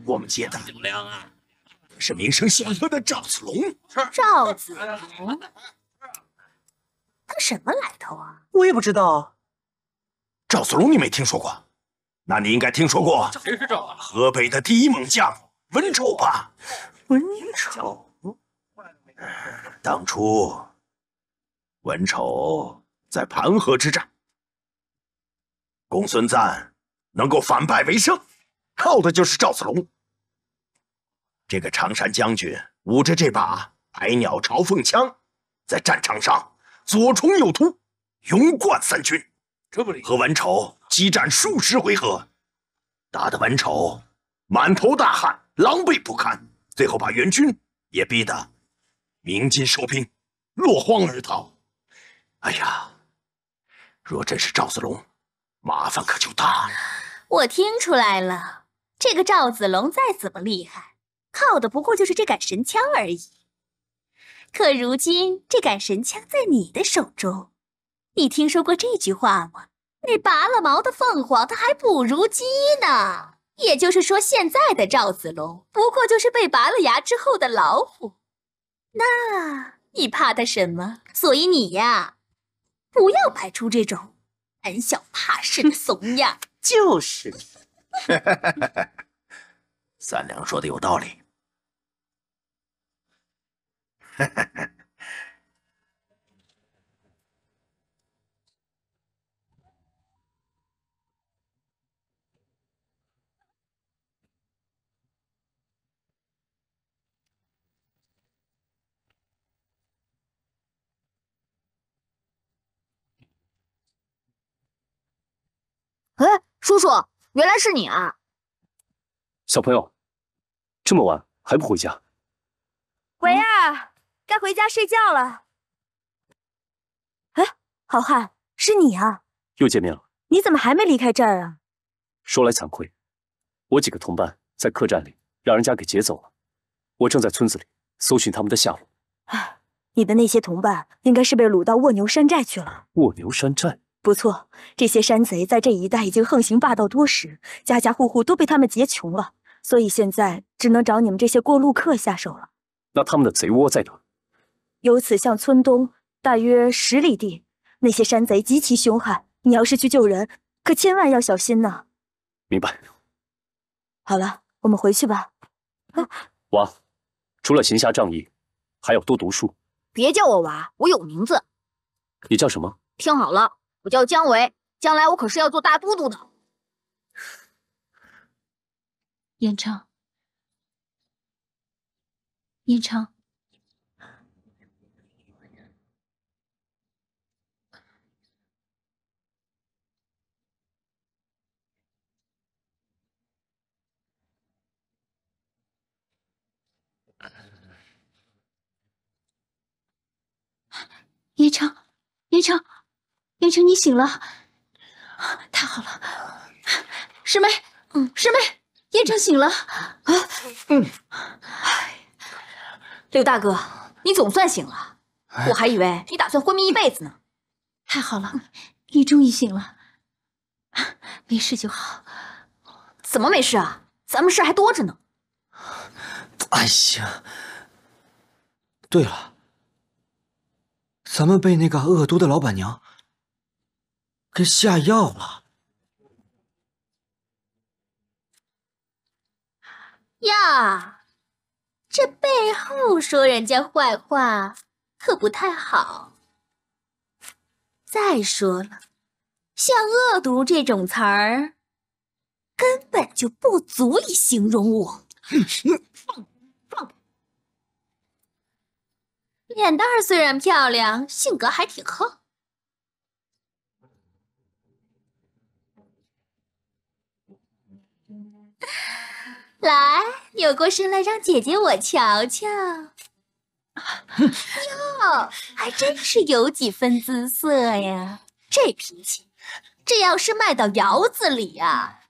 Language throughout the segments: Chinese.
我们接的是名声显赫的赵子龙。赵子龙，他什么来头啊？我也不知道。赵子龙你没听说过？那你应该听说过谁是赵？河北的第一猛将文丑吧？文丑，当初文丑在盘河之战，公孙瓒能够反败为胜，靠的就是赵子龙。这个常山将军舞着这把百鸟朝凤枪，在战场上左冲右突，勇冠三军，这不厉害？和文丑激战数十回合，打得文丑满头大汗，狼狈不堪，最后把援军也逼得鸣金收兵，落荒而逃。哎呀，若真是赵子龙，麻烦可就大了。我听出来了，这个赵子龙再怎么厉害，靠的不过就是这杆神枪而已。可如今这杆神枪在你的手中，你听说过这句话吗？那拔了毛的凤凰，它还不如鸡呢。也就是说，现在的赵子龙不过就是被拔了牙之后的老虎。那你怕他什么？所以你呀，不要摆出这种胆小怕事的怂样。就是。三两说的有道理。哎，叔叔，原来是你啊！小朋友，这么晚还不回家？喂啊，该回家睡觉了。哎，好汉，是你啊！又见面了。你怎么还没离开这儿啊？说来惭愧，我几个同伴在客栈里让人家给劫走了，我正在村子里搜寻他们的下落。唉，你的那些同伴应该是被掳到卧牛山寨去了。卧牛山寨？不错，这些山贼在这一带已经横行霸道多时，家家户户都被他们劫穷了，所以现在只能找你们这些过路客下手了。那他们的贼窝在哪？由此向村东大约10里地，那些山贼极其凶悍，你要是去救人，可千万要小心呐。明白。好了，我们回去吧。娃，除了行侠仗义，还要多读书。别叫我娃，我有名字。你叫什么？听好了，我叫姜维，将来我可是要做大都督的。燕昌，燕昌，燕昌，燕昌，燕昌，你醒了，太好了！师妹，师妹，燕昌醒了。刘大哥，你总算醒了，我还以为你打算昏迷一辈子呢。太好了，你终于醒了，没事就好。怎么没事啊？咱们事还多着呢。哎呀，对了，咱们被那个恶毒的老板娘给下药了。呀，这背后说人家坏话可不太好。再说了，像恶毒这种词儿，根本就不足以形容我。脸蛋儿虽然漂亮，性格还挺横。来，扭过身来，让姐姐我瞧瞧。哟，还真是有几分姿色呀！这脾气，这要是卖到窑子里呀，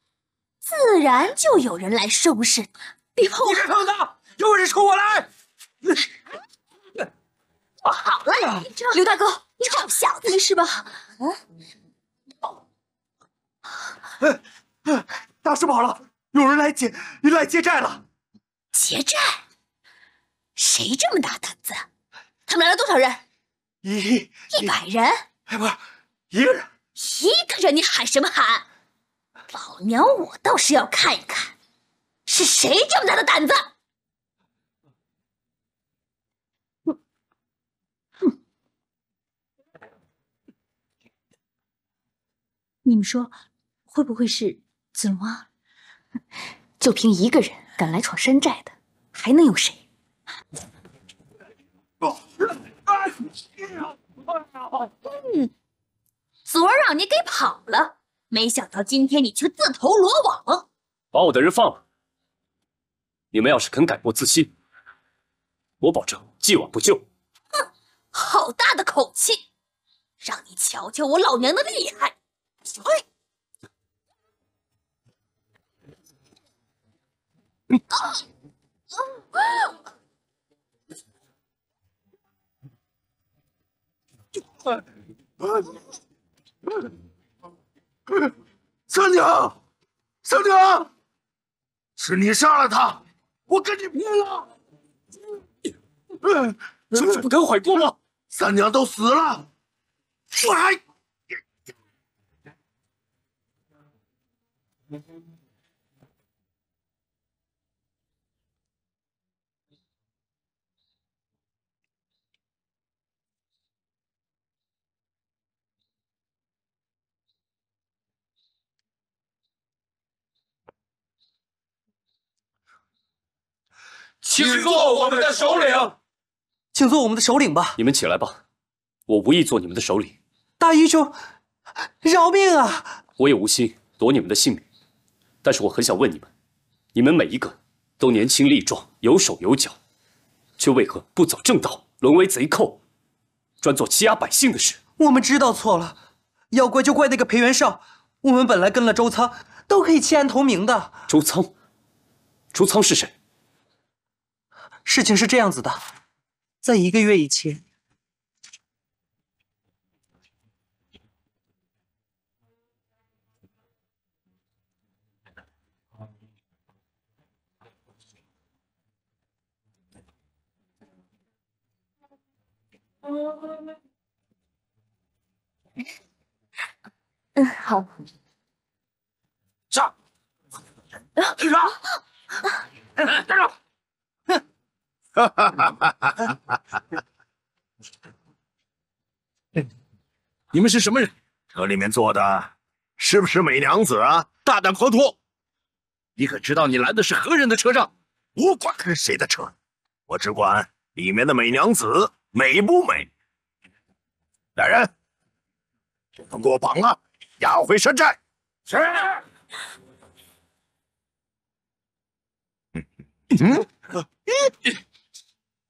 自然就有人来收拾他。别碰我！你个坑子，有本事冲我来！好了，刘大哥，你臭小子，没事吧？大事不好了！有人来劫寨了！劫寨？谁这么大胆子？他们来了多少人？100人？哎，不是1个人。1个人，你喊什么喊？老娘我倒是要看一看，是谁这么大的胆子！你们说，会不会是子龙啊？就凭1个人敢来闯山寨的，还能有谁？昨儿让你给跑了，没想到今天你却自投罗网。把我的人放了。你们要是肯改过自新，我保证既往不咎。哼，好大的口气！让你瞧瞧我老娘的厉害！嘿！三娘，三娘，是你杀了他，我跟你拼了！就是不肯悔过吗？三娘都死了，我还……请做我们的首领。请做我们的首领吧。你们起来吧，我无意做你们的首领。大英雄，饶命啊！我也无心夺你们的性命，但是我很想问你们，你们每一个都年轻力壮，有手有脚，却为何不走正道，沦为贼寇，专做欺压百姓的事？我们知道错了，要怪就怪那个裴元绍。我们本来跟了周仓，都可以弃暗投明的。周仓？周仓是谁？事情是这样子的，在1个月以前，好。上！去上！站住！你们是什么人？这里面坐的是不是美娘子啊？大胆狂徒！你可知道你拦的是何人的车上？不管是谁的车，我只管里面的美娘子美不美。来人，都给我绑了，押回山寨。是。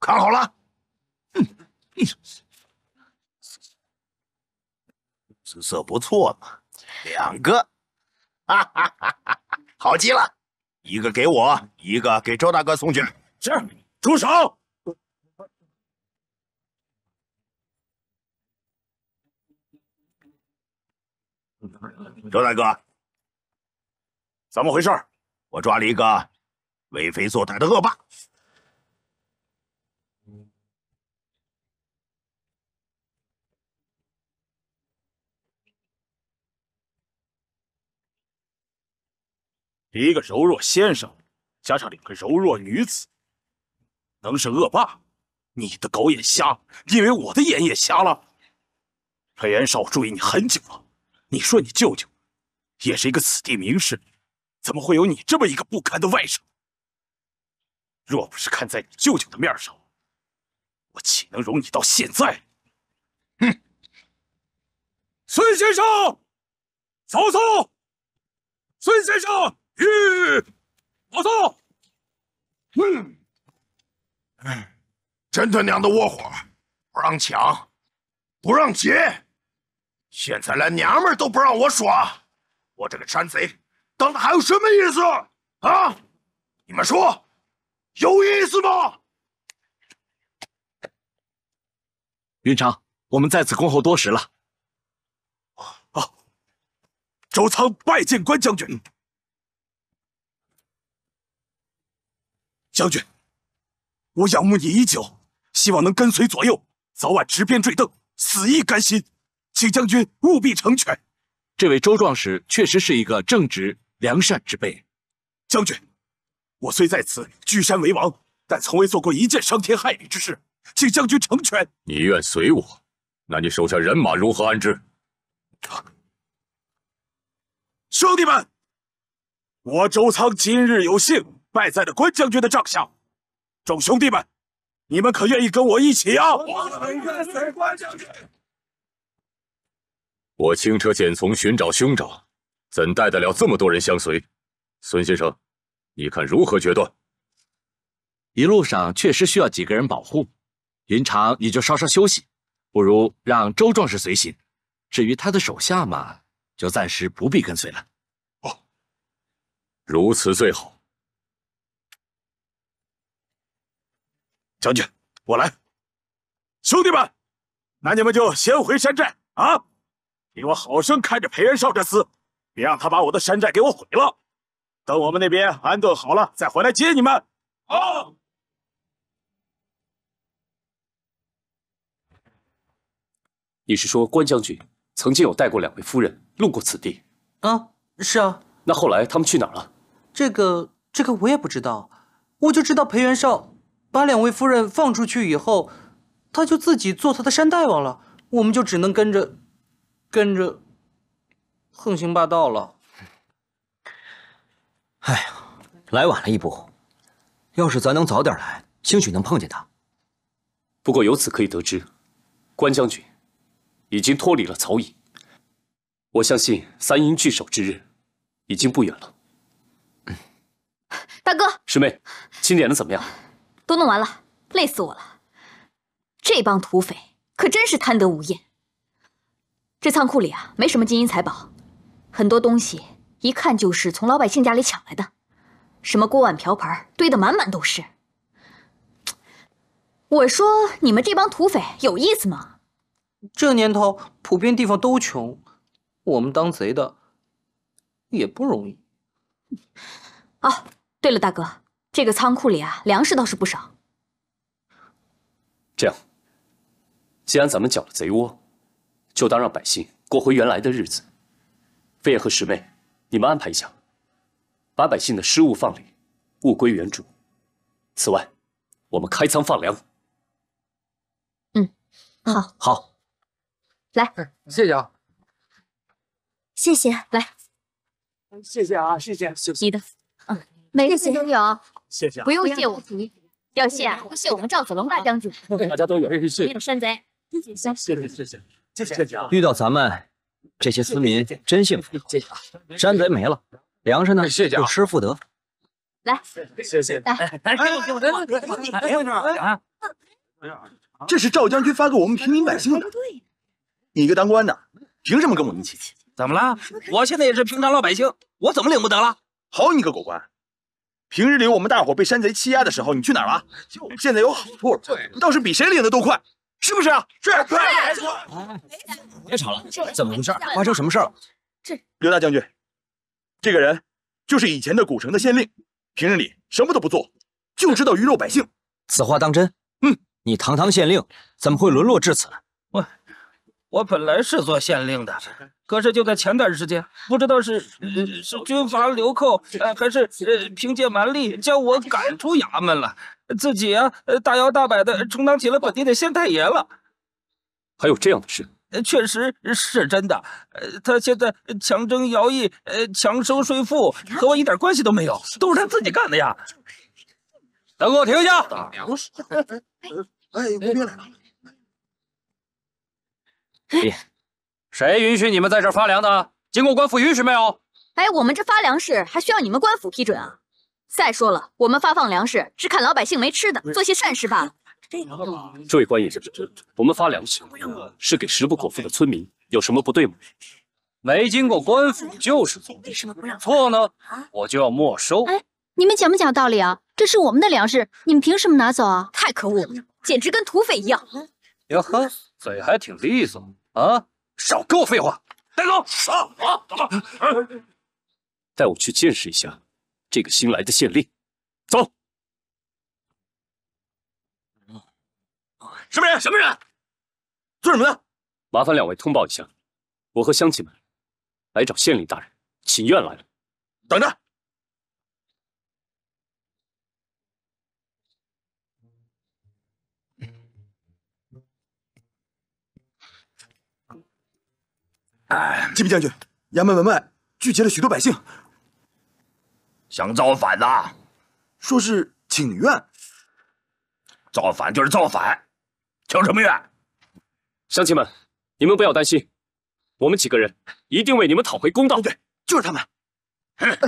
看好了，姿色不错嘛，2个，哈哈哈哈，好极了，一个给我，一个给周大哥送去。是，住手！周大哥，怎么回事？我抓了一个为非作歹的恶霸。一个柔弱先生，加上2个柔弱女子，能是恶霸？你的狗眼瞎，因为我的眼也瞎了。裴元绍注意你很久了，你说你舅舅也是一个子弟名士，怎么会有你这么一个不堪的外甥？若不是看在你舅舅的面上，我岂能容你到现在？哼！孙先生，走走！孙先生。跑走！真他娘的窝火！不让抢，不让劫，现在连娘们都不让我耍，我这个山贼当的还有什么意思啊？你们说有意思吗？云长，我们在此恭候多时了。周仓拜见关将军。将军，我仰慕你已久，希望能跟随左右，早晚执鞭坠镫，死亦甘心。请将军务必成全。这位周壮士确实是一个正直良善之辈。将军，我虽在此居山为王，但从未做过一件伤天害理之事，请将军成全。你愿随我，那你手下人马如何安置？兄弟们，我周仓今日有幸拜在了关将军的帐下，众兄弟们，你们可愿意跟我一起啊？我们愿随关将军。我轻车简从寻找兄长，怎带得了这么多人相随？孙先生，你看如何决断？一路上确实需要几个人保护，云长你就稍稍休息，不如让周壮士随行。至于他的手下嘛，就暂时不必跟随了。哦，如此最好。将军，我来。兄弟们，那你们就先回山寨啊！给我好生看着裴元绍这厮，别让他把我的山寨给我毁了。等我们那边安顿好了，再回来接你们。好。你是说关将军曾经有带过2位夫人路过此地？啊，是啊。那后来他们去哪儿了？这个我也不知道，我就知道裴元绍把2位夫人放出去以后，他就自己做他的山大王了，我们就只能跟着横行霸道了。哎呀，来晚了一步，要是咱能早点来，兴许能碰见他。不过由此可以得知，关将军已经脱离了曹营，我相信3营聚首之日已经不远了。大哥，师妹，清点的怎么样？都弄完了，累死我了。这帮土匪可真是贪得无厌。这仓库里啊，没什么金银财宝，很多东西一看就是从老百姓家里抢来的，什么锅碗瓢盆堆得满满都是。我说你们这帮土匪有意思吗？这年头普遍地方都穷，我们当贼的也不容易。哦，对了，大哥，这个仓库里啊，粮食倒是不少。这样，既然咱们搅了贼窝，就当让百姓过回原来的日子。飞爷和师妹，你们安排一下，把百姓的失物放里，物归原主。此外，我们开仓放粮。好，好，来，谢谢啊，谢谢，来，谢谢啊，谢谢，你的，每个人都有，谢谢啊。不用谢我，要谢啊，就谢我们赵子龙大将军，大家都有，没有山贼。谢谢啊。遇到咱们这些村民真幸福。谢谢啊，山贼没了，粮食呢就失复得。来，谢谢。这是赵将军发给我们平民百姓的。你一个当官的，凭什么跟我一起？怎么了？我现在也是平常老百姓，我怎么领不得了？好你个狗官！平日里我们大伙被山贼欺压的时候，你去哪儿了？现在有好处了，倒是比谁领的都快，是不是啊？是，对，没错。别吵了，怎么回事？发生什么事了？刘大将军，这个人就是以前的古城的县令，平日里什么都不做，就知道鱼肉百姓。此话当真？你堂堂县令，怎么会沦落至此？我本来是做县令的，可是就在前段时间，不知道是军阀流寇，还是凭借蛮力将我赶出衙门了，自己啊大摇大摆的充当起了本地的县太爷了。还有这样的事？确实是真的。他现在强征徭役，强收税赋，和我一点关系都没有，都是他自己干的呀。等我停下！哎，吴兵来了。谁允许你们在这儿发粮的？经过官府允许没有？哎，我们这发粮食还需要你们官府批准啊？再说了，我们发放粮食是看老百姓没吃的，做些善事罢了。这位官爷，我们发粮食是给食不果腹的村民，有什么不对吗？没经过官府就是错，错呢我就要没收。哎，你们讲不讲道理啊？这是我们的粮食，你们凭什么拿走啊？太可恶了，简直跟土匪一样。哟呵，嘴还挺利索啊！少给我废话，带走！带我去见识一下这个新来的县令。走。什么人？什么人？做什么的？麻烦两位通报一下，我和乡亲们来找县令大人请愿来了。等着。启禀将军，衙门门外聚集了许多百姓，想造反呐？说是请愿。造反就是造反，请什么愿？乡亲们，你们不要担心，我们几个人一定为你们讨回公道。对，就是他们。哼，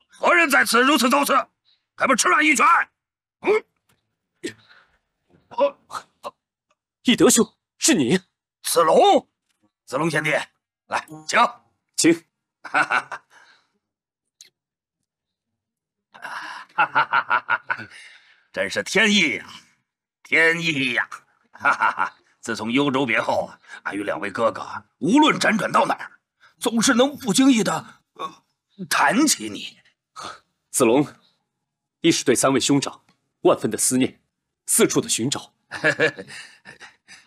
何人在此如此造次？还不吃俺一拳！义德兄，是你？子龙，子龙贤弟，来，请，请。哈哈哈！真是天意呀，天意呀！哈哈哈！自从幽州别后啊，俺与两位哥哥无论辗转到哪儿，总是能不经意的谈起你。子龙一时对三位兄长万分的思念，四处的寻找，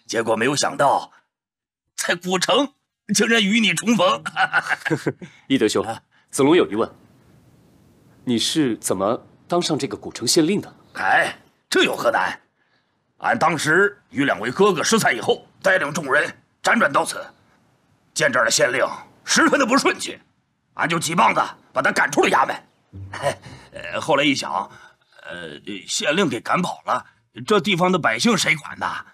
结果没有想到，在古城竟然与你重逢。义德兄，子龙有疑问，你是怎么当上这个古城县令的？哎，这有何难？俺当时与两位哥哥失散以后，带领众人辗转到此，见这儿的县令十分的不顺气，俺就几棒子把他赶出了衙门。后来一想，县令给赶跑了，这地方的百姓谁管呐？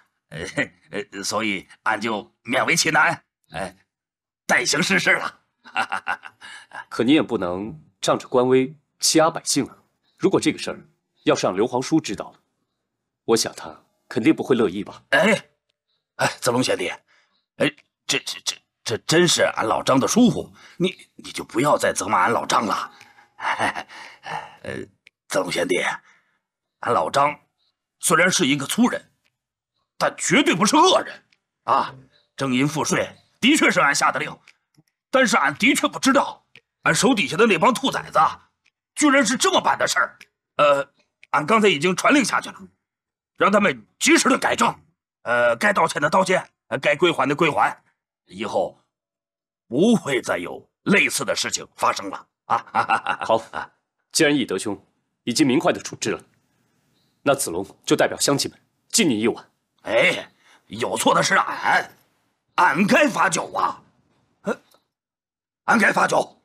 所以俺就勉为其难，代行施事了。可你也不能仗着官威欺压百姓啊！如果这个事儿要是让刘皇叔知道了，我想他肯定不会乐意吧？子龙贤弟，这真是俺老张的疏忽，你就不要再责骂俺老张了。子龙贤弟，俺老张虽然是一个粗人，但绝对不是恶人啊！征银赋税的确是俺下的令，但是俺的确不知道，俺手底下的那帮兔崽子居然是这么办的事儿。俺刚才已经传令下去了，让他们及时的改正，该道歉的道歉，该归还的归还，以后不会再有类似的事情发生了啊！好，既然义德兄已经明快的处置了，那子龙就代表乡亲们敬你一碗。有错的是俺该罚酒啊！俺该罚酒。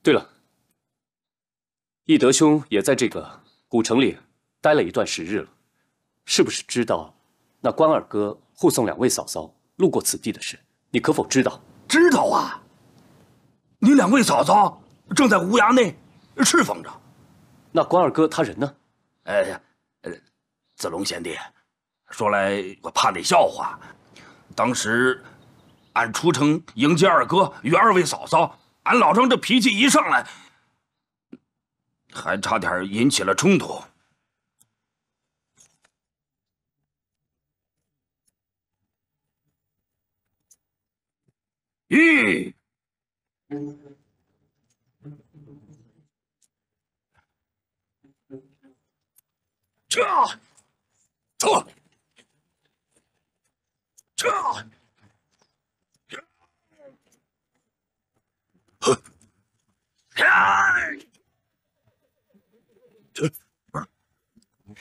对了，义德兄也在这个古城里待了一段时日了，是不是知道那关二哥护送两位嫂嫂路过此地的事？你可否知道？知道啊，你两位嫂嫂正在无衙内侍奉着。那关二哥他人呢？子龙贤弟，说来我怕你笑话，当时俺出城迎接二哥与二位嫂嫂，俺老张这脾气一上来，还差点引起了冲突。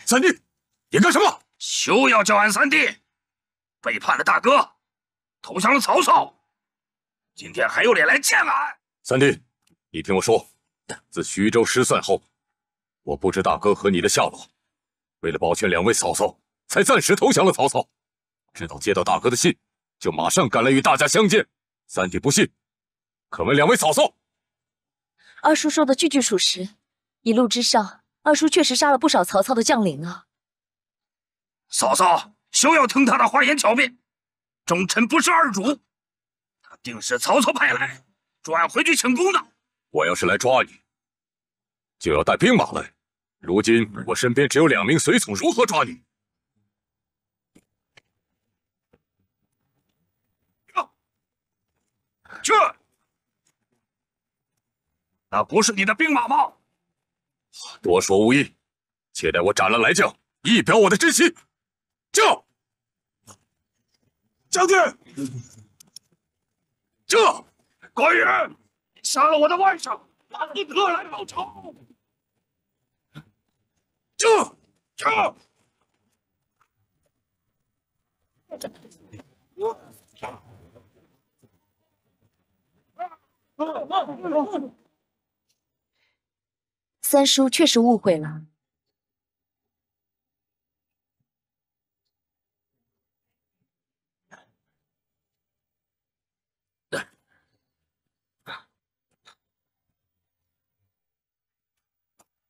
三弟，你干什么？休要叫俺三弟！背叛了大哥，投降了曹操，今天还有脸来见俺？三弟，你听我说，自徐州失散后，我不知大哥和你的下落，为了保全两位嫂嫂，才暂时投降了曹操。直到接到大哥的信，就马上赶来与大家相见。三弟不信，可问两位嫂嫂。二叔说的句句属实，一路之上，二叔确实杀了不少曹操的将领啊。嫂嫂，休要听他的花言巧辩，忠臣不是二主，他定是曹操派来，抓俺回去请功的。我要是来抓你，就要带兵马来。如今我身边只有2名随从，如何抓你？去！那不是你的兵马吗？多说无益，且待我斩了来将，以表我的真心。驾！将军，驾！关羽，杀了我的外甥，把你哥来报仇。驾！驾！三叔确实误会了。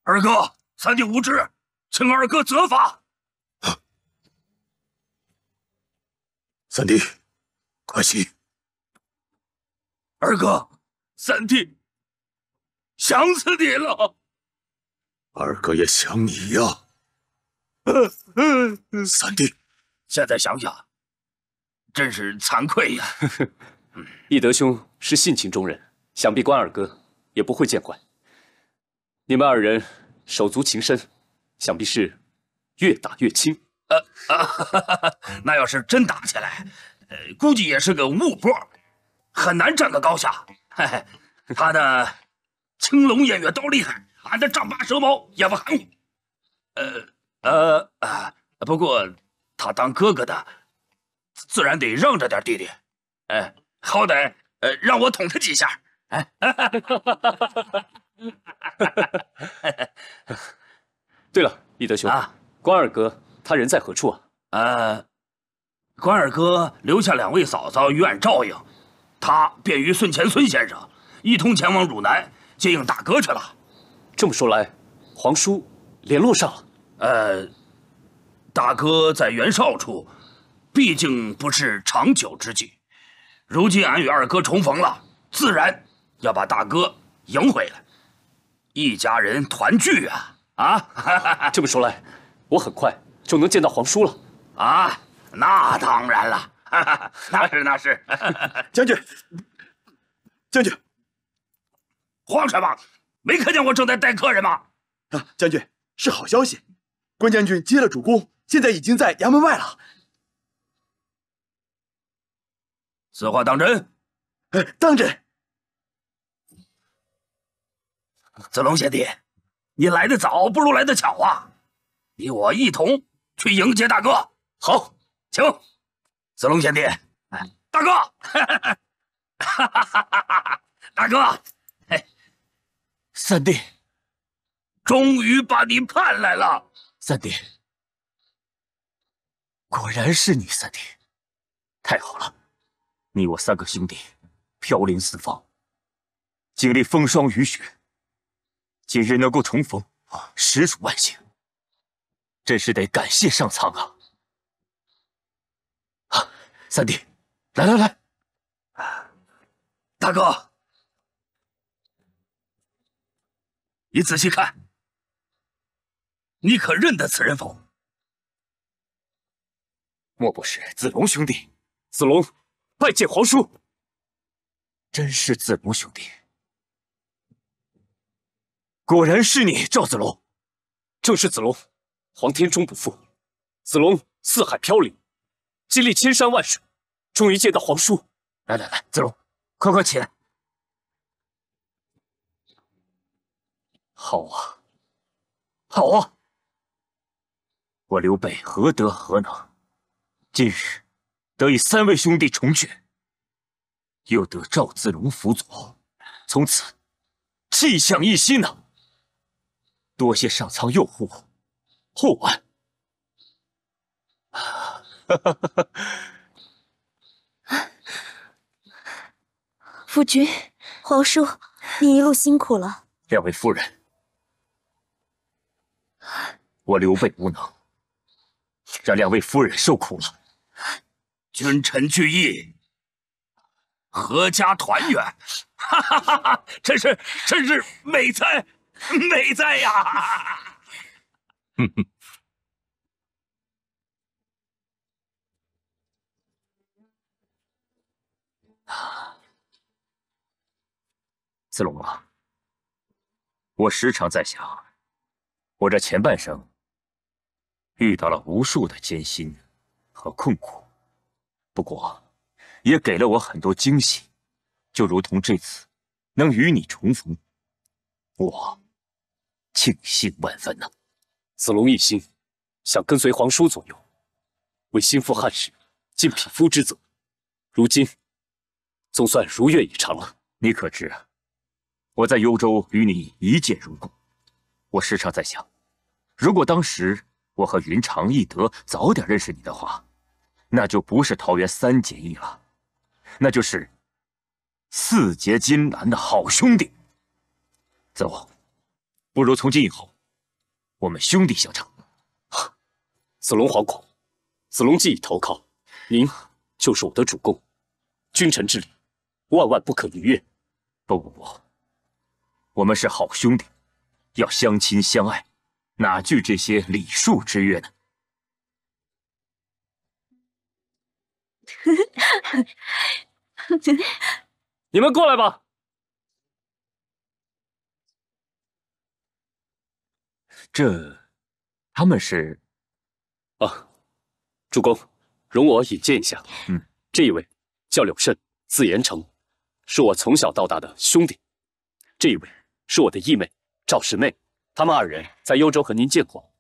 二哥，三弟无知，请二哥责罚。三弟，快起！二哥，三弟想死你了。二哥也想你呀。三弟，现在想想，真是惭愧呀。义德兄是性情中人，想必关二哥也不会见怪。你们二人手足情深，想必是越打越亲。那要是真打起来，估计也是个误波，很难站个高下。嘿嘿，他的青龙偃月刀厉害，俺的丈八蛇矛也不含糊。不过他当哥哥的，自然得让着点弟弟。好歹让我捅他几下。对了，义德兄，关二哥他人在何处啊？关二哥留下2位嫂嫂与俺照应，他便与孙乾孙先生一同前往汝南接应大哥去了。这么说来，皇叔联络上了。大哥在袁绍处，毕竟不是长久之计。如今俺与二哥重逢了，自然要把大哥迎回来，一家人团聚啊！这么说来，我很快就能见到皇叔了啊！那当然了，那是。将军，将军，慌什么？没看见我正在待客人吗？将军，是好消息，关将军接了主公，现在已经在衙门外了。此话当真？当真。子龙贤弟，你来得早，不如来得巧啊！你我一同去迎接大哥。好，请子龙贤弟。大哥，大哥，三弟，终于把你盼来了。三弟，果然是你，三弟，太好了！你我3个兄弟飘零四方，经历风霜雨雪，今日能够重逢，实属万幸，真是得感谢上苍啊！三弟，来，大哥，你仔细看，你可认得此人否？莫不是子龙兄弟？子龙拜见皇叔。真是子龙兄弟，果然是你，赵子龙。正是子龙，皇天终不负，子龙四海飘零，经历千山万水，终于见到皇叔。来，子龙，快起来！好啊！我刘备何德何能，今日得以3位兄弟重聚，又得赵子龙辅佐，从此气象一新呢。多谢上苍佑护，厚安。夫君，皇叔，你一路辛苦了。2位夫人，我刘备无能，让2位夫人受苦了。君臣聚义，阖家团圆，真是美哉呀！子龙啊，我时常在想，我这前半生遇到了无数的艰辛和困苦，不过也给了我很多惊喜，就如同这次能与你重逢，我庆幸万分呐。子龙一心想跟随皇叔左右，为心腹汉室尽匹夫之责，如今总算如愿以偿了。你可知啊，我在幽州与你一见如故，我时常在想，如果当时我和云长、翼德早点认识你的话，那就不是桃园3结义了，那就是4结金兰的好兄弟。走，不如从今以后，我们兄弟相称。子龙惶恐，子龙既已投靠，您就是我的主公，君臣之礼，万万不可逾越。不，我们是好兄弟，要相亲相爱，哪惧这些礼数之约呢？你们过来吧。他们是？啊，主公，容我引荐一下。这一位叫柳慎，字延成，是我从小到大的兄弟。这一位是我的义妹赵师妹，他们2人在幽州和您见过。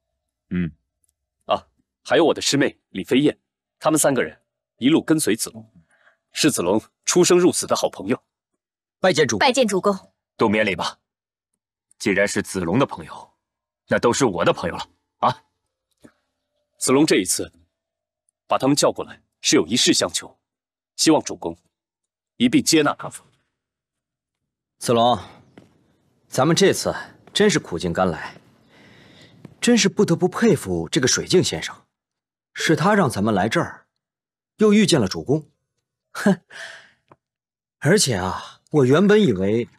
还有我的师妹李飞燕，他们3个人一路跟随子龙，是子龙出生入死的好朋友。拜见主公。都免礼吧。既然是子龙的朋友，那都是我的朋友了啊。子龙这一次把他们叫过来，是有一事相求，希望主公一并接纳他们。子龙，咱们这次真是苦尽甘来，真是不得不佩服这个水镜先生，是他让咱们来这儿，又遇见了主公。哼，而且啊，我原本以为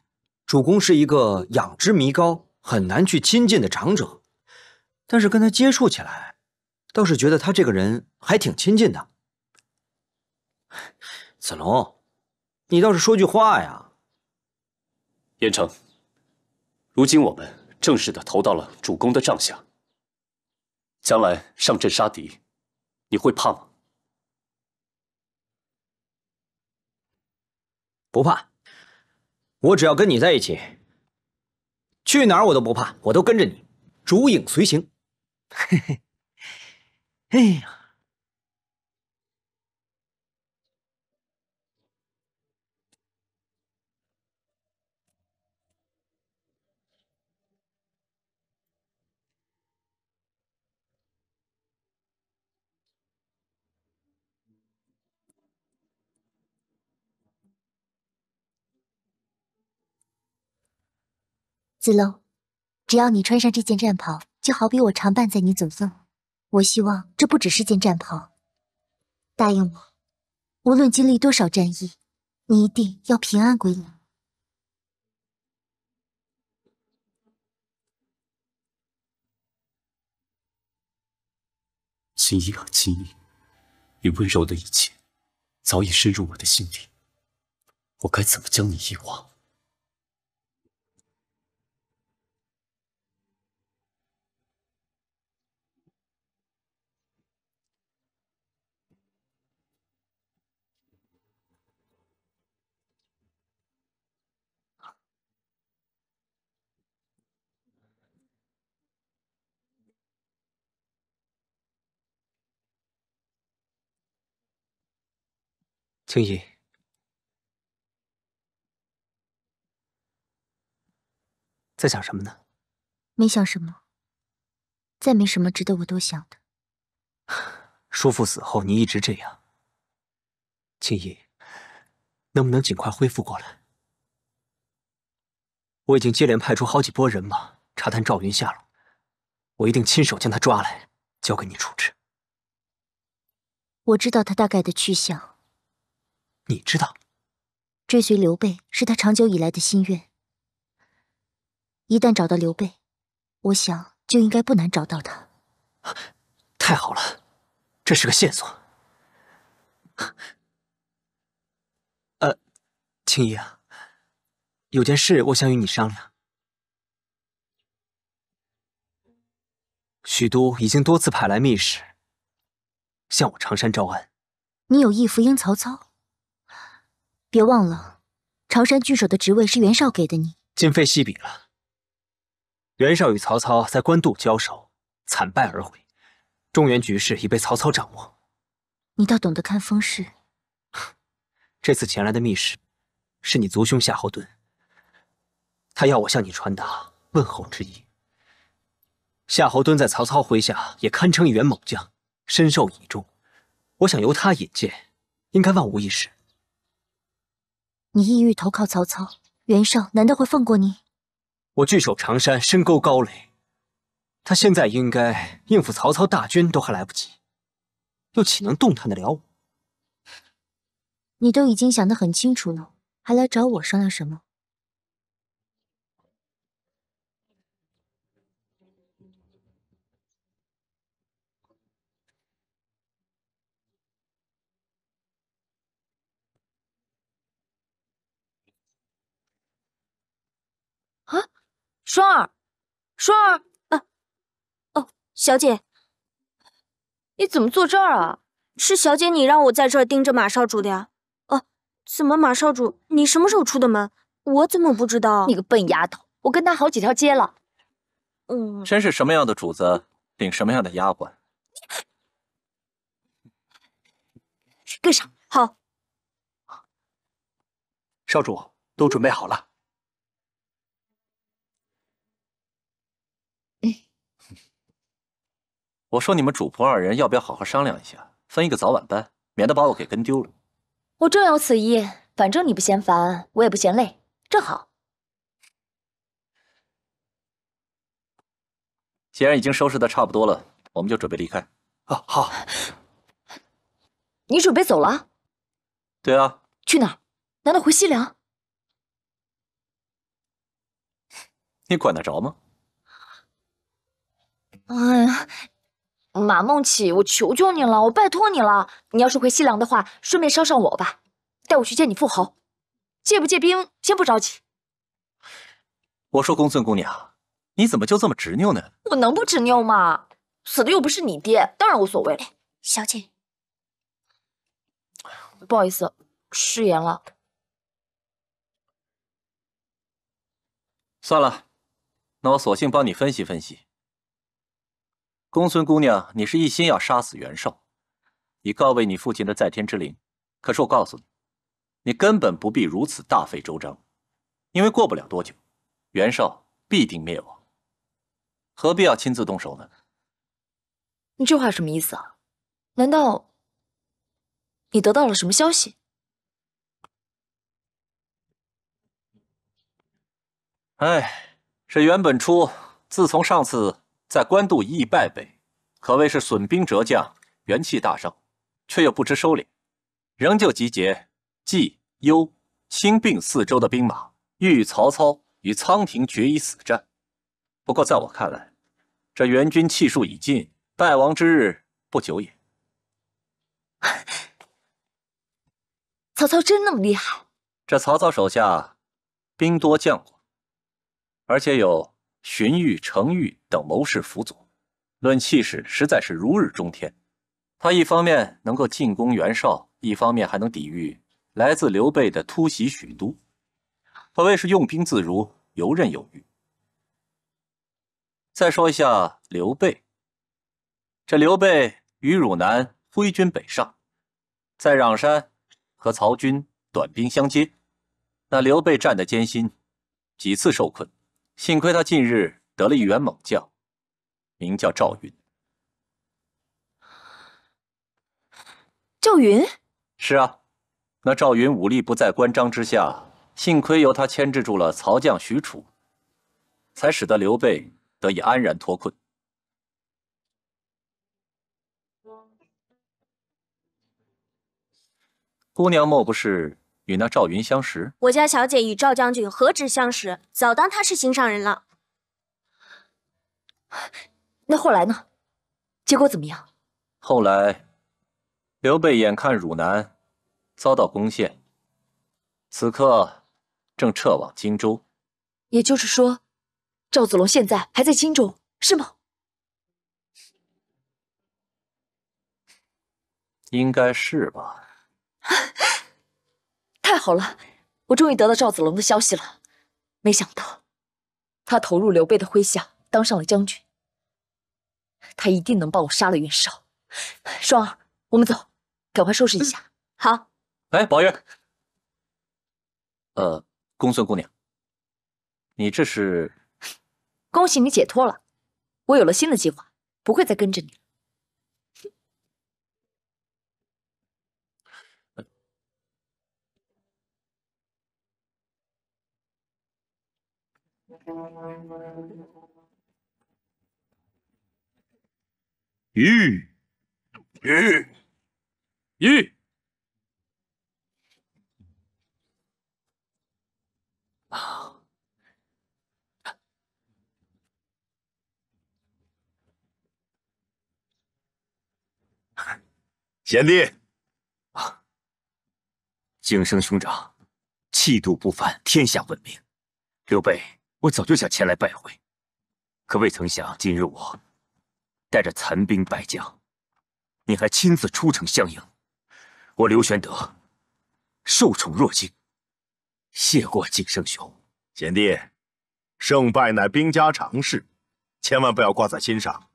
主公是一个养之弥高、很难去亲近的长者，但是跟他接触起来，倒是觉得他这个人还挺亲近的。子龙，你倒是说句话呀！严城，如今我们正式的投到了主公的帐下，将来上阵杀敌，你会怕吗？不怕，我只要跟你在一起，去哪儿我都不怕，我都跟着你，逐影随形。嘿嘿，哎呀！子龙，只要你穿上这件战袍，就好比我常伴在你左右。我希望这不只是件战袍，答应我，无论经历多少战役，你一定要平安归来。青衣啊，青衣，你温柔的一切，早已深入我的心里。我该怎么将你遗忘？青衣，在想什么呢？没想什么，再没什么值得我多想的。叔父死后，你一直这样。青衣，能不能尽快恢复过来？我已经接连派出好几拨人马查探赵云下落，我一定亲手将他抓来，交给你处置。我知道他大概的去向。你知道？追随刘备是他长久以来的心愿。一旦找到刘备，我想就应该不难找到他。太好了，这是个线索。青衣啊，有件事我想与你商量。许都已经多次派来密使，向我常山招安。你有意服膺曹操？别忘了，常山郡守的职位是袁绍给的你。今非昔比了。袁绍与曹操在官渡交手，惨败而回，中原局势已被曹操掌握。你倒懂得看风势。这次前来的密使是你族兄夏侯惇，他要我向你传达问候之意。夏侯惇在曹操麾下也堪称一员猛将，深受倚重。我想由他引荐，应该万无一失。你意欲投靠曹操，袁绍难道会放过你？我据守常山，深沟高垒，他现在应该应付曹操大军都还来不及，又岂能动弹得了我？你都已经想得很清楚了，还来找我商量什么？啊，双儿，双儿啊！哦，小姐，你怎么坐这儿啊？是小姐你让我在这儿盯着马少主的呀？哦，怎么马少主你什么时候出的门？我怎么不知道？你个笨丫头，我跟他好几条街了。真是什么样的主子领什么样的丫鬟。跟上，好。少主都准备好了。我说你们主仆二人要不要好好商量一下，分一个早晚班，免得把我给跟丢了。我正有此意，反正你不嫌烦，我也不嫌累，正好。既然已经收拾的差不多了，我们就准备离开。啊，好。你准备走了？对啊。去哪儿？难道回西凉？你管得着吗？哎呀，马梦启，我求求你了，我拜托你了，你要是回西凉的话，顺便捎上我吧，带我去见你父侯。借不借兵，先不着急。我说公孙姑娘，你怎么就这么执拗呢？我能不执拗吗？死的又不是你爹，当然无所谓了。小姐，不好意思，失言了。算了，那我索性帮你分析分析。公孙姑娘，你是一心要杀死袁绍，以告慰你父亲的在天之灵。可是我告诉你，你根本不必如此大费周章，因为过不了多久，袁绍必定灭亡，何必要亲自动手呢？你这话什么意思啊？难道你得到了什么消息？哎，这袁本初自从上次在官渡一役败北，可谓是损兵折将，元气大伤，却又不知收敛，仍旧集结冀、幽、青并4州的兵马，欲与曹操与仓亭决一死战。不过在我看来，这袁军气数已尽，败亡之日不久也。曹操真那么厉害？这曹操手下兵多将广，而且有荀彧、程昱等谋士辅佐，论气势实在是如日中天。他一方面能够进攻袁绍，一方面还能抵御来自刘备的突袭许都，可谓是用兵自如，游刃有余。再说一下刘备，这刘备与汝南挥军北上，在壤山和曹军短兵相接，那刘备战得艰辛，几次受困，幸亏他近日得了一员猛将，名叫赵云。赵云？是啊，那赵云武力不在关张之下，幸亏由他牵制住了曹将许褚，才使得刘备得以安然脱困。姑娘莫不是与那赵云相识？我家小姐与赵将军何止相识，早当他是心上人了。那后来呢？结果怎么样？后来，刘备眼看汝南遭到攻陷，此刻正撤往荆州。也就是说，赵子龙现在还在荆州，是吗？应该是吧。太好了，我终于得到赵子龙的消息了。没想到，他投入刘备的麾下，当上了将军。他一定能帮我杀了袁绍。双儿，我们走，赶快收拾一下。好。哎，宝月。公孙姑娘，你这是？恭喜你解脱了，我有了新的计划，不会再跟着你了。玉。贤弟，景生兄长，气度不凡，天下闻名。刘备，我早就想前来拜会，可未曾想今日我带着残兵败将，你还亲自出城相迎。我刘玄德受宠若惊，谢过景生兄。贤弟，胜败乃兵家常事，千万不要挂在心上。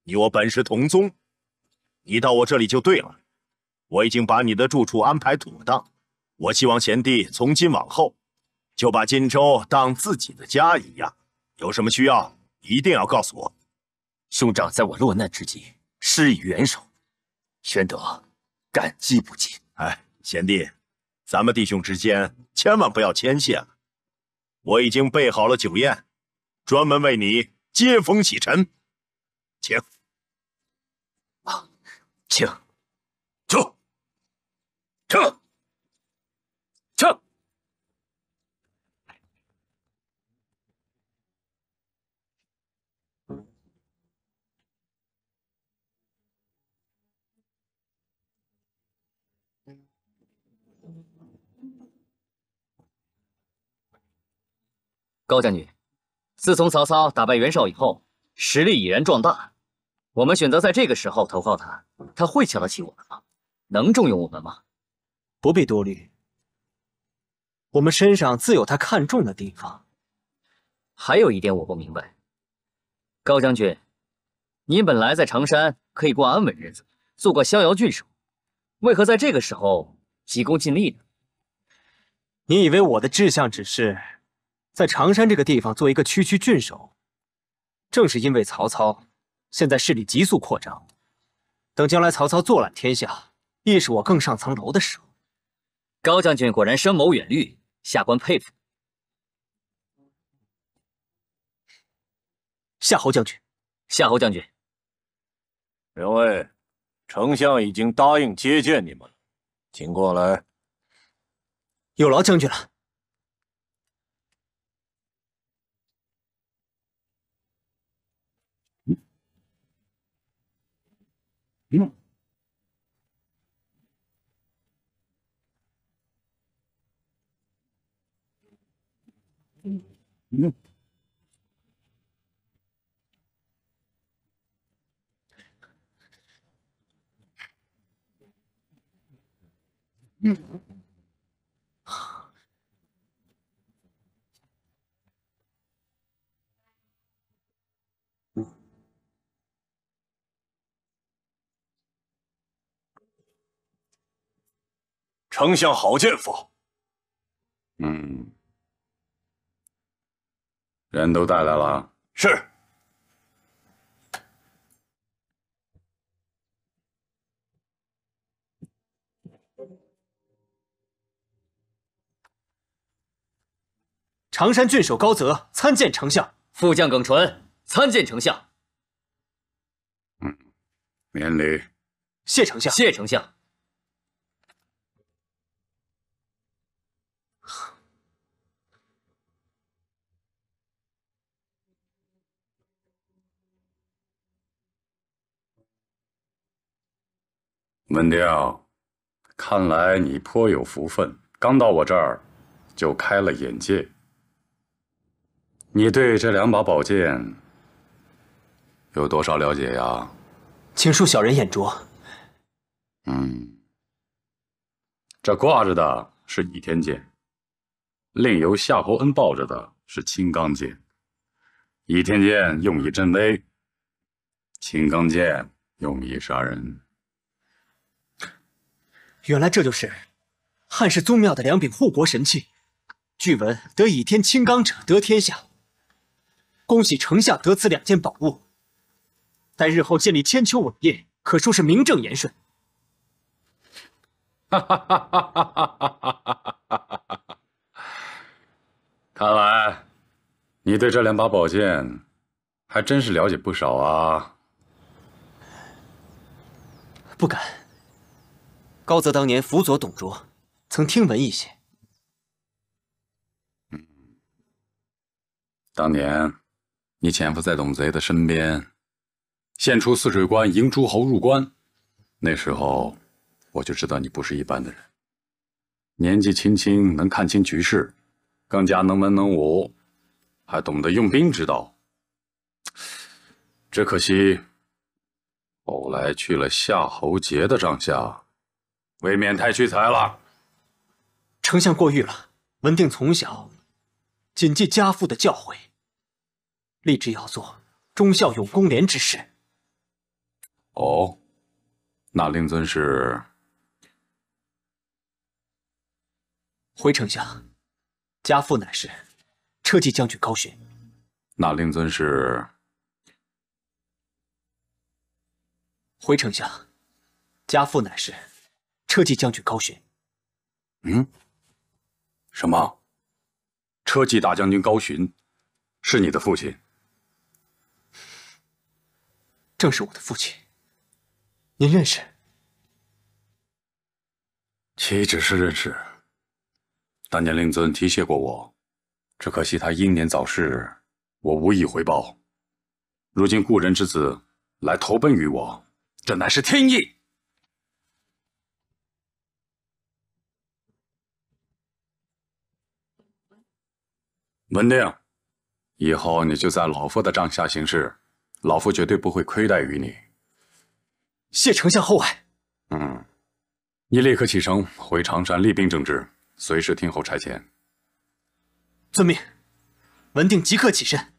你我本是同宗，你到我这里就对了。我已经把你的住处安排妥当，我希望贤弟从今往后就把荆州当自己的家一样，有什么需要一定要告诉我。兄长在我落难之际施以援手，玄德感激不尽。哎，贤弟，咱们弟兄之间千万不要牵线了。我已经备好了酒宴，专门为你接风洗尘，请。请。撤。高将军，自从曹操打败袁绍以后，实力已然壮大。我们选择在这个时候投靠他，他会瞧得起我们吗？能重用我们吗？不必多虑，我们身上自有他看重的地方。还有一点我不明白，高将军，您本来在常山可以过安稳日子，做过逍遥郡守，为何在这个时候急功近利呢？你以为我的志向只是在常山这个地方做一个区郡守？正是因为曹操现在势力急速扩张，等将来曹操坐揽天下，亦是我更上层楼的时候。高将军果然深谋远虑，下官佩服。夏侯将军，夏侯将军，两位，丞相已经答应接见你们了，请过来。有劳将军了。丞相好见否？人都带来了。是。常山郡守高泽参见丞相。副将耿纯参见丞相。免礼。谢丞相。谢丞相。文雕，看来你颇有福分，刚到我这儿就开了眼界。你对这2把宝剑有多少了解呀？请恕小人眼拙。这挂着的是倚天剑，另由夏侯恩抱着的是青钢剑。倚天剑用以镇威，青钢剑用以杀人。原来这就是汉室宗庙的两柄护国神器。据闻得倚天青钢者得天下。恭喜丞相得此2件宝物，待日后建立千秋伟业，可说是名正言顺。看来你对这2把宝剑还真是了解不少啊。不敢。高泽当年辅佐董卓，曾听闻一些。当年你潜伏在董贼的身边，献出泗水关迎诸侯入关，那时候我就知道你不是一般的人，年纪轻轻能看清局势，更加能文能武，还懂得用兵之道。只可惜后来去了夏侯杰的帐下，未免太屈才了。丞相过誉了，文定从小谨记家父的教诲，立志要做忠孝勇公廉之士。哦，那令尊是？回丞相，家父乃是车骑将军高勋。那令尊是？回丞相，家父乃是车骑将军高勋。什么？车骑大将军高勋是你的父亲？正是我的父亲。您认识？岂止是认识。当年令尊提携过我，只可惜他英年早逝，我无以回报。如今故人之子来投奔于我，这乃是天意。文定，以后你就在老夫的帐下行事，老夫绝对不会亏待于你。谢丞相厚爱。你立刻启程回常山厉兵正治，随时听候差遣。遵命，文定即刻起身。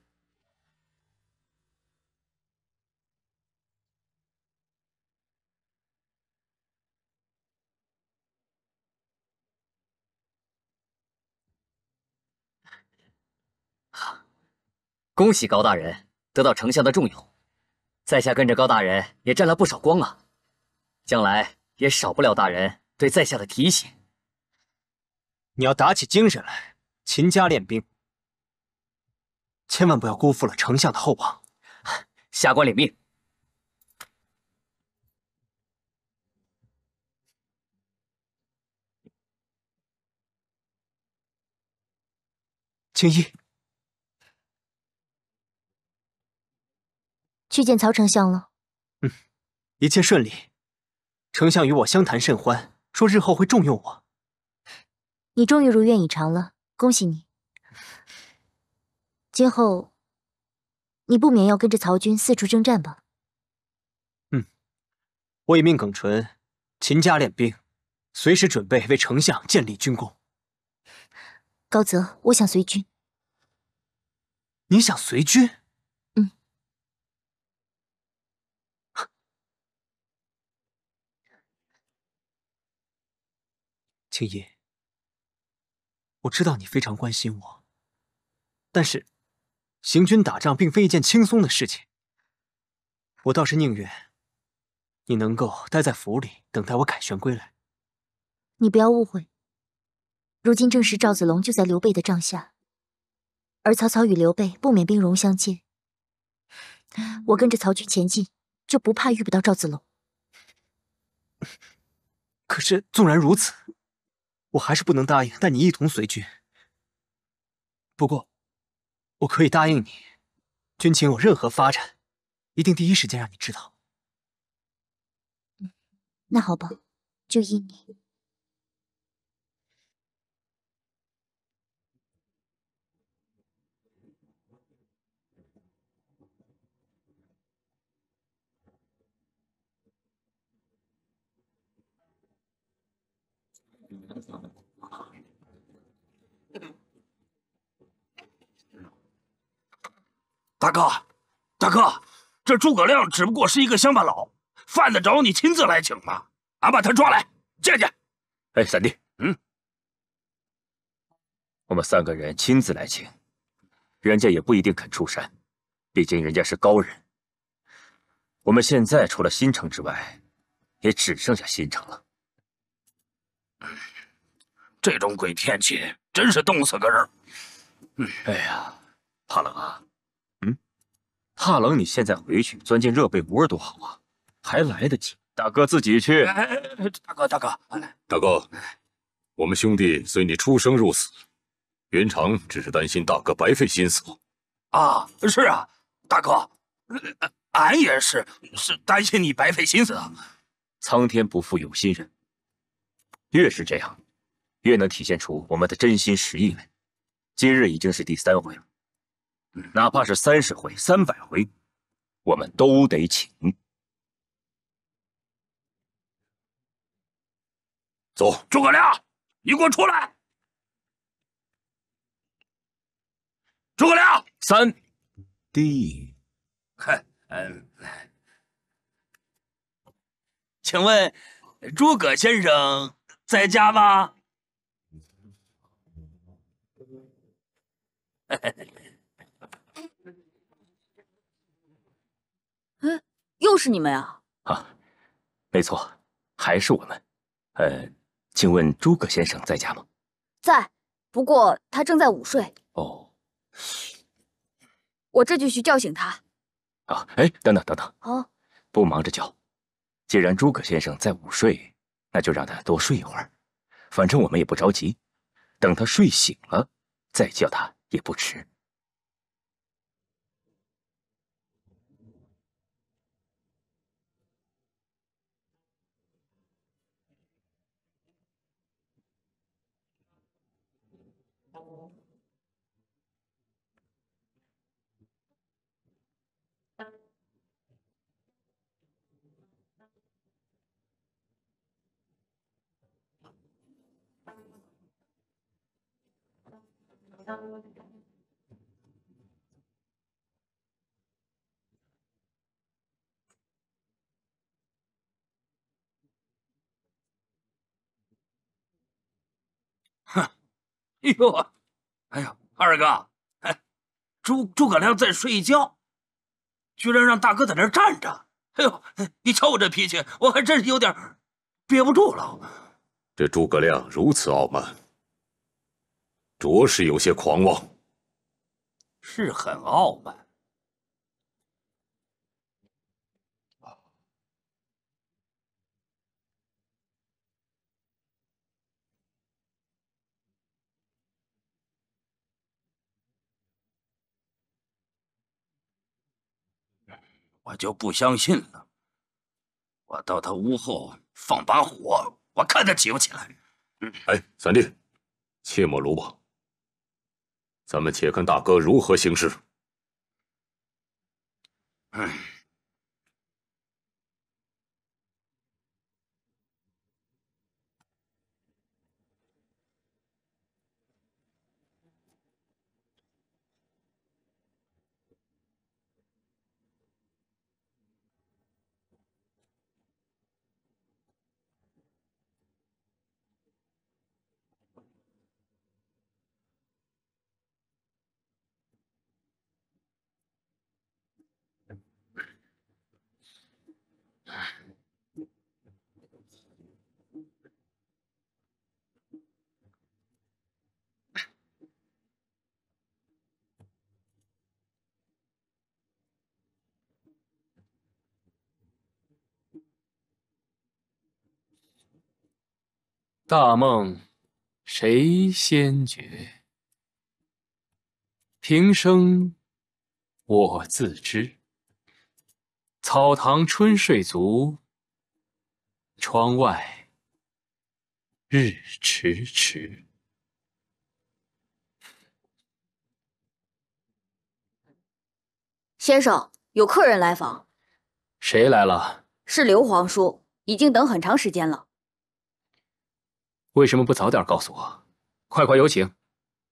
恭喜高大人得到丞相的重用，在下跟着高大人也沾了不少光啊，将来也少不了大人对在下的提携。你要打起精神来，勤加练兵，千万不要辜负了丞相的厚望。下官领命。青衣，去见曹丞相了。一切顺利。丞相与我相谈甚欢，说日后会重用我。你终于如愿以偿了，恭喜你。今后，你不免要跟着曹军四处征战吧？我已命耿纯勤加练兵，随时准备为丞相建立军功。高泽，我想随军。你想随军？青衣，我知道你非常关心我，但是行军打仗并非一件轻松的事情。我倒是宁愿你能够待在府里，等待我凯旋归来。你不要误会，如今正是赵子龙就在刘备的帐下，而曹操与刘备不免兵戎相见。我跟着曹军前进，就不怕遇不到赵子龙。可是纵然如此，我还是不能答应带你一同随军。不过，我可以答应你，军情有任何发展，一定第一时间让你知道。那好吧，就依你。大哥，大哥，这诸葛亮只不过是一个乡巴佬，犯得着你亲自来请吗？俺把他抓来见见。哎，三弟，我们3个人亲自来请，人家也不一定肯出山，毕竟人家是高人。我们现在除了新城之外，也只剩下新城了。这种鬼天气，真是冻死个人。哎呀，帕冷啊，帕冷，你现在回去钻进热被窝多好啊，还来得及。大哥自己去。大哥，大哥，我们兄弟随你出生入死，云长只是担心大哥白费心思。啊，是啊，大哥，俺也是担心你白费心思啊。苍天不负有心人，越是这样，越能体现出我们的真心实意来。今日已经是第3回了，哪怕是30回、300回，我们都得请。走，诸葛亮，你给我出来！诸葛亮，3弟，请问诸葛先生在家吗？又是你们啊！啊，没错，还是我们。请问诸葛先生在家吗？在，不过他正在午睡。哦，我这就去叫醒他。啊，哎，等等。哦，不忙着叫，既然诸葛先生在午睡，那就让他多睡一会儿。反正我们也不着急，等他睡醒了再叫他也不迟。哎呦，二哥，诸葛亮在睡觉，居然让大哥在那儿站着。哎呦，你瞧我这脾气，我还真是有点憋不住了。这诸葛亮如此傲慢，着实有些狂妄。是很傲慢。我就不相信了。我到他屋后放把火，我看他起不起来。哎，三弟，切莫鲁莽，咱们且看大哥如何行事。大梦谁先觉？平生我自知。草堂春睡足，窗外日迟迟。先生，有客人来访。谁来了？是刘皇叔，已经等很长时间了。为什么不早点告诉我？快快有请。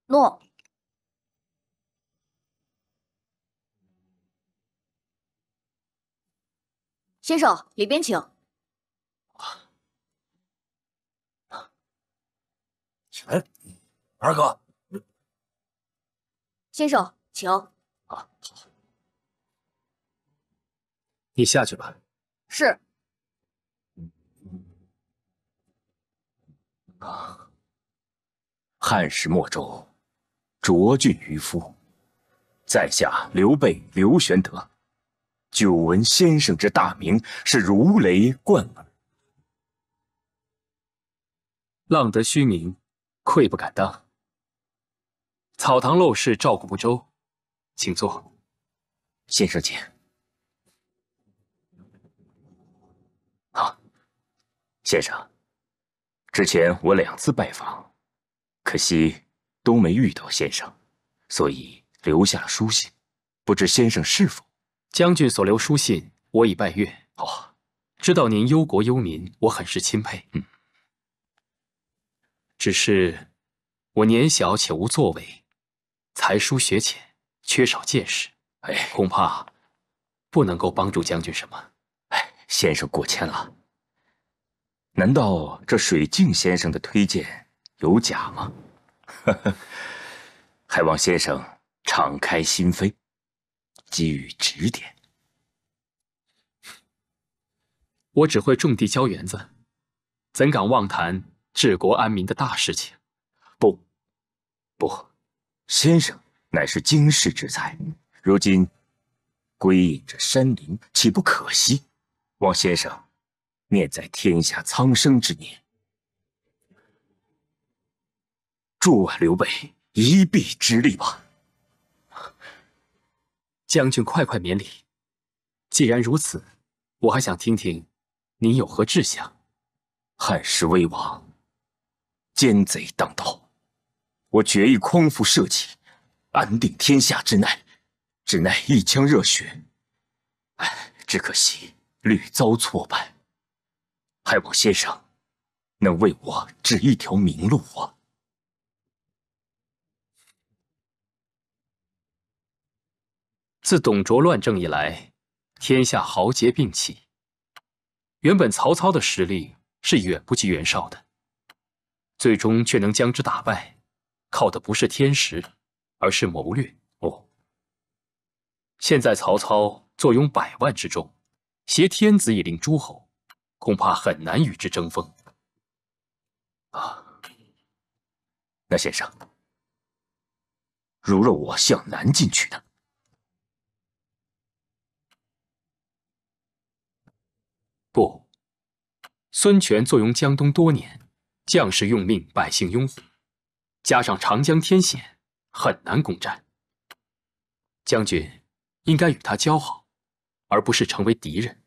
诺。先生，里边请。哎，二哥，先生，请。你下去吧。是。汉时末周，卓郡渔夫，在下刘备刘玄德，久闻先生之大名，是如雷贯耳。浪得虚名，愧不敢当。草堂陋室照顾不周，请坐。先生请。先生，之前我2次拜访，可惜都没遇到先生，所以留下了书信，不知先生是否？将军所留书信，我已拜阅。哦，知道您忧国忧民，我很是钦佩。只是我年小且无作为，才疏学浅，缺少见识，恐怕不能够帮助将军什么。先生过谦了。难道这水镜先生的推荐有假吗？还望先生敞开心扉，给予指点。我只会种地浇园子，怎敢妄谈治国安民的大事情？不，先生乃是经世之才，如今归隐这山林，岂不可惜？望先生念在天下苍生之年，助我刘备一臂之力吧。将军快免礼。既然如此，我还想听听您有何志向。汉室危亡，奸贼当道，我决意匡扶社稷，安定天下之难，只奈一腔热血。只可惜屡遭挫败，还望先生能为我指一条明路啊！自董卓乱政以来，天下豪杰并起。原本曹操的实力是远不及袁绍的，最终却能将之打败，靠的不是天时，而是谋略。现在曹操坐拥100万之众，挟天子以令诸侯，恐怕很难与之争锋。那先生，如若我向南进去呢？不，孙权坐拥江东多年，将士用命，百姓拥护，加上长江天险，很难攻占。将军应该与他交好，而不是成为敌人。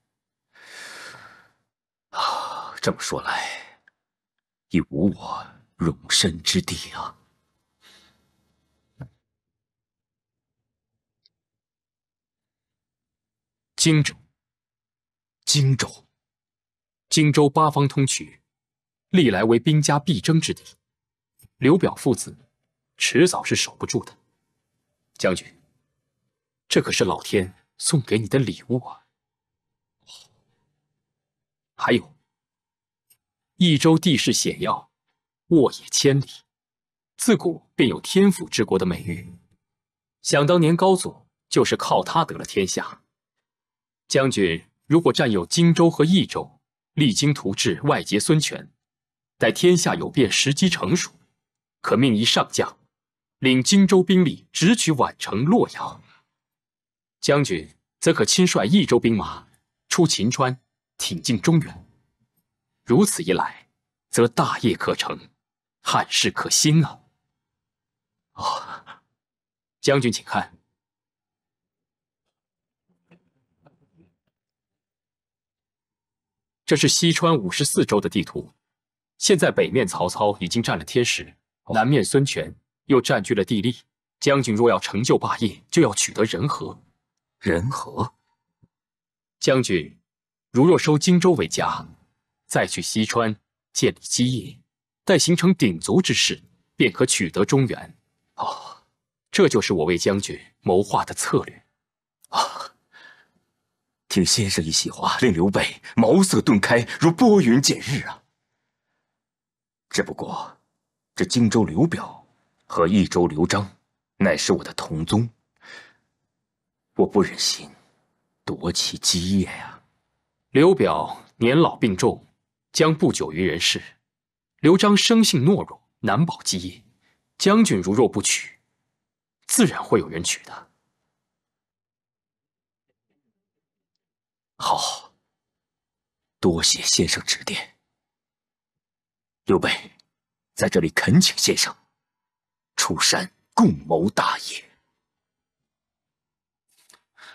这么说来，已无我容身之地啊！荆州，荆州八方通衢，历来为兵家必争之地。刘表父子迟早是守不住的。将军，这可是老天送给你的礼物啊！还有，益州地势险要，沃野千里，自古便有天府之国的美誉。想当年高祖就是靠它得了天下。将军如果占有荆州和益州，励精图治，外结孙权，待天下有变，时机成熟，可命一上将领荆州兵力直取宛城、洛阳。将军则可亲率益州兵马出秦川，挺进中原。如此一来，则大业可成，汉室可兴啊！将军请看，这是西川54州的地图。现在北面曹操已经占了天时，南面孙权又占据了地利。将军若要成就霸业，就要取得人和。人和？将军如若收荆州为家，再去西川建立基业，待形成鼎足之势，便可取得中原。这就是我为将军谋划的策略。听先生一席话，令刘备茅塞顿开，如拨云见日啊！只不过，这荆州刘表和益州刘璋，乃是我的同宗，我不忍心夺其基业呀。刘表年老病重，将不久于人世；刘璋生性懦弱，难保基业。将军如若不娶，自然会有人娶的。好，多谢先生指点。刘备，在这里恳请先生出山共谋大业。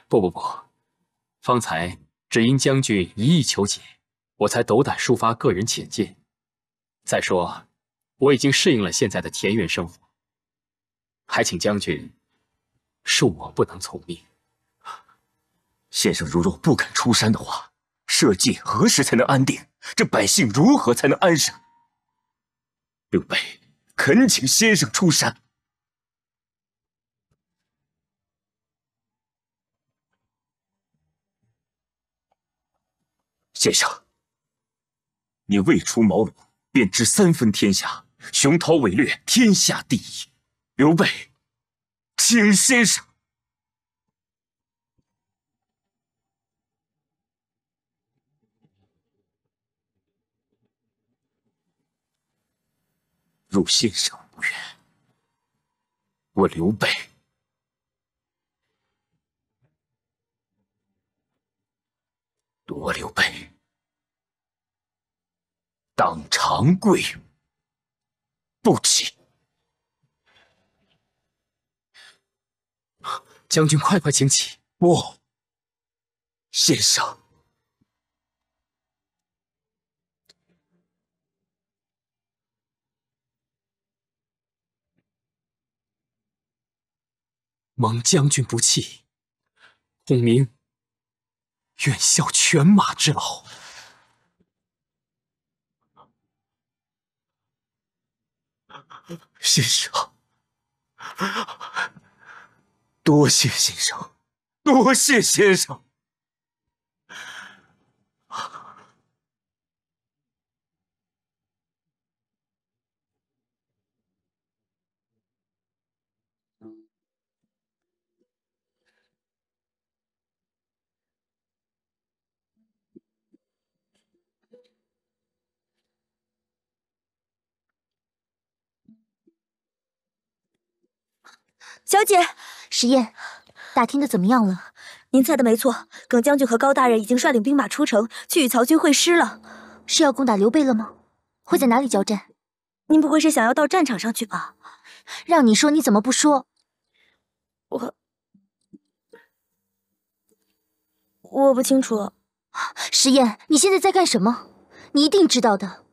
不，方才只因将军一意求解，我才斗胆抒发个人浅见。再说，我已经适应了现在的田园生活，还请将军恕我不能从命。先生如若不肯出山的话，社稷何时才能安定？这百姓如何才能安生？刘备，恳请先生出山。先生，你未出茅庐，便知三分天下，雄韬伟略，天下第一。刘备，请先生。如先生不愿，我刘备夺刘备，当长跪不起。将军快请起。不，先生。蒙将军不弃，孔明愿效犬马之劳。先生，多谢先生，多谢先生。小姐，石燕，打听的怎么样了？您猜的没错，耿将军和高大人已经率领兵马出城，去与曹军会师了。是要攻打刘备了吗？会在哪里交战？您不会是想要到战场上去吧？让你说你怎么不说？我不清楚。石燕，你现在在干什么？你一定知道的。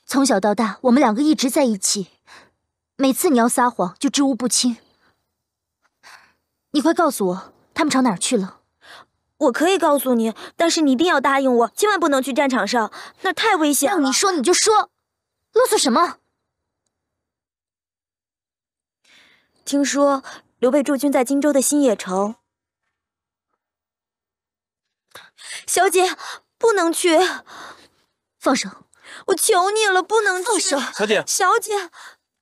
从小到大，我们两个一直在一起，每次你要撒谎就知无不清。你快告诉我，他们朝哪儿去了？我可以告诉你，但是你一定要答应我，千万不能去战场上，那太危险了。让你说你就说，啰嗦什么？听说刘备驻军在荆州的新野城。小姐，不能去！放手！我求你了，不能去！放手！小姐，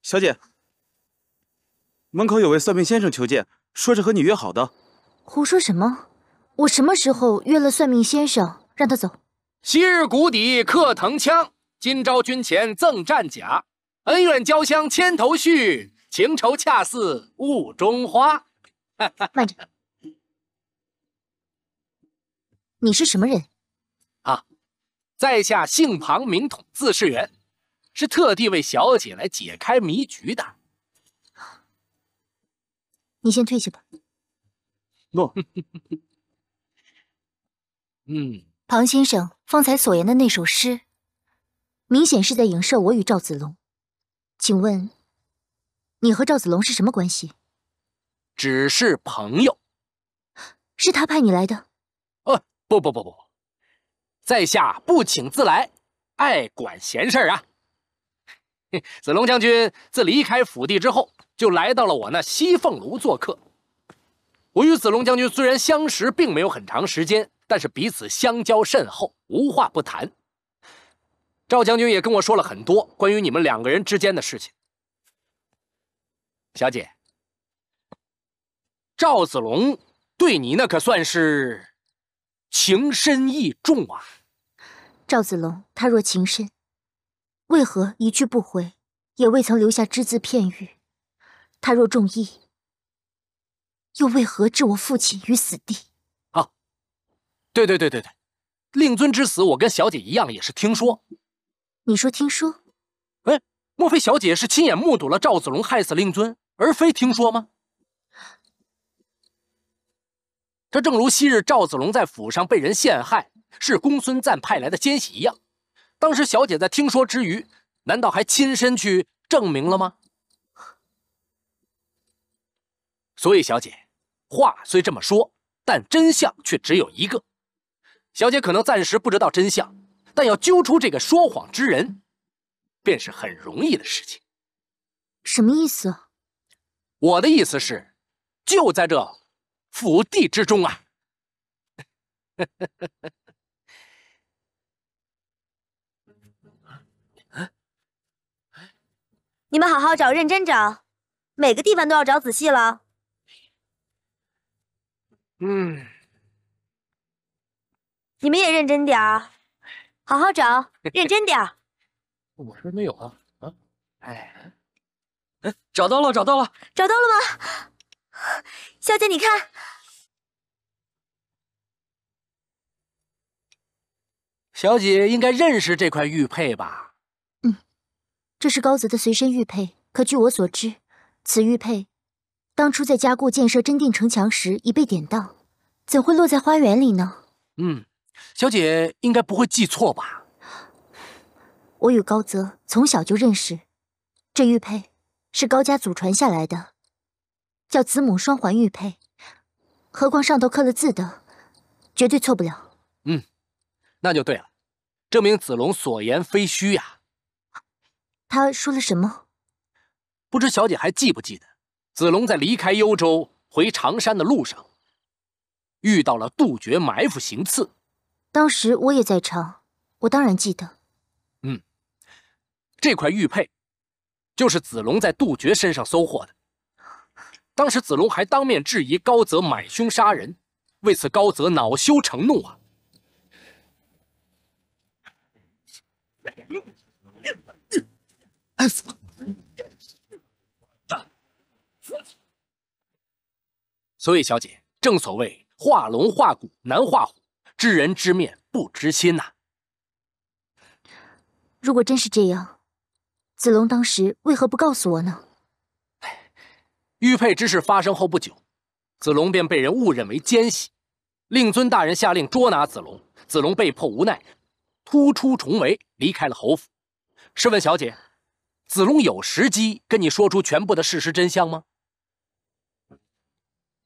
小姐，门口有位算命先生求见，说是和你约好的。胡说什么？我什么时候约了算命先生？让他走。昔日谷底刻藤枪，今朝军前赠战甲。恩怨交相千头绪，情仇恰似雾中花。慢着，你是什么人？啊，在下姓庞名统，字世元，是特地为小姐来解开迷局的。你先退下吧。诺。庞先生方才所言的那首诗，明显是在影射我与赵子龙。请问，你和赵子龙是什么关系？只是朋友。是他派你来的？不，在下不请自来，爱管闲事啊。子龙将军自离开府邸之后，就来到了我那西凤庐做客。我与子龙将军虽然相识并没有很长时间，但是彼此相交甚厚，无话不谈。赵将军也跟我说了很多关于你们2个人之间的事情。小姐，赵子龙对你那可算是情深意重啊。赵子龙，他若情深，为何一去不回，也未曾留下只字片语？他若重义，又为何置我父亲于死地？啊，对，令尊之死，我跟小姐一样也是听说。你说听说？哎，莫非小姐是亲眼目睹了赵子龙害死令尊，而非听说吗？这正如昔日赵子龙在府上被人陷害，是公孙瓒派来的奸细一样。当时小姐在听说之余，难道还亲身去证明了吗？所以小姐，话虽这么说，但真相却只有一个。小姐可能暂时不知道真相，但要揪出这个说谎之人，便是很容易的事情。什么意思？我的意思是，就在这府邸之中啊。你们好好找，认真找，每个地方都要找仔细了。你们也认真点儿，好好找，认真点儿。我这没有啊啊！哎，找到了吗？找到了吗？小姐，你看，小姐应该认识这块玉佩吧？这是高泽的随身玉佩。可据我所知，此玉佩当初在加固建设真定城墙时已被典当，怎会落在花园里呢？小姐应该不会记错吧？我与高泽从小就认识，这玉佩是高家祖传下来的，叫子母双环玉佩，何况上头刻了字的，绝对错不了。那就对了，证明子龙所言非虚呀。他说了什么？不知小姐还记不记得，子龙在离开幽州回常山的路上，遇到了杜绝埋伏行刺。当时我也在场，我当然记得。这块玉佩就是子龙在杜绝身上搜获的。当时子龙还当面质疑高泽买凶杀人，为此高泽恼羞成怒啊。所以小姐，正所谓画龙画骨难画虎，知人知面不知心呐。如果真是这样，子龙当时为何不告诉我呢？玉佩之事发生后不久，子龙便被人误认为奸细，令尊大人下令捉拿子龙，子龙被迫无奈，突出重围，离开了侯府。试问小姐，子龙有时机跟你说出全部的事实真相吗？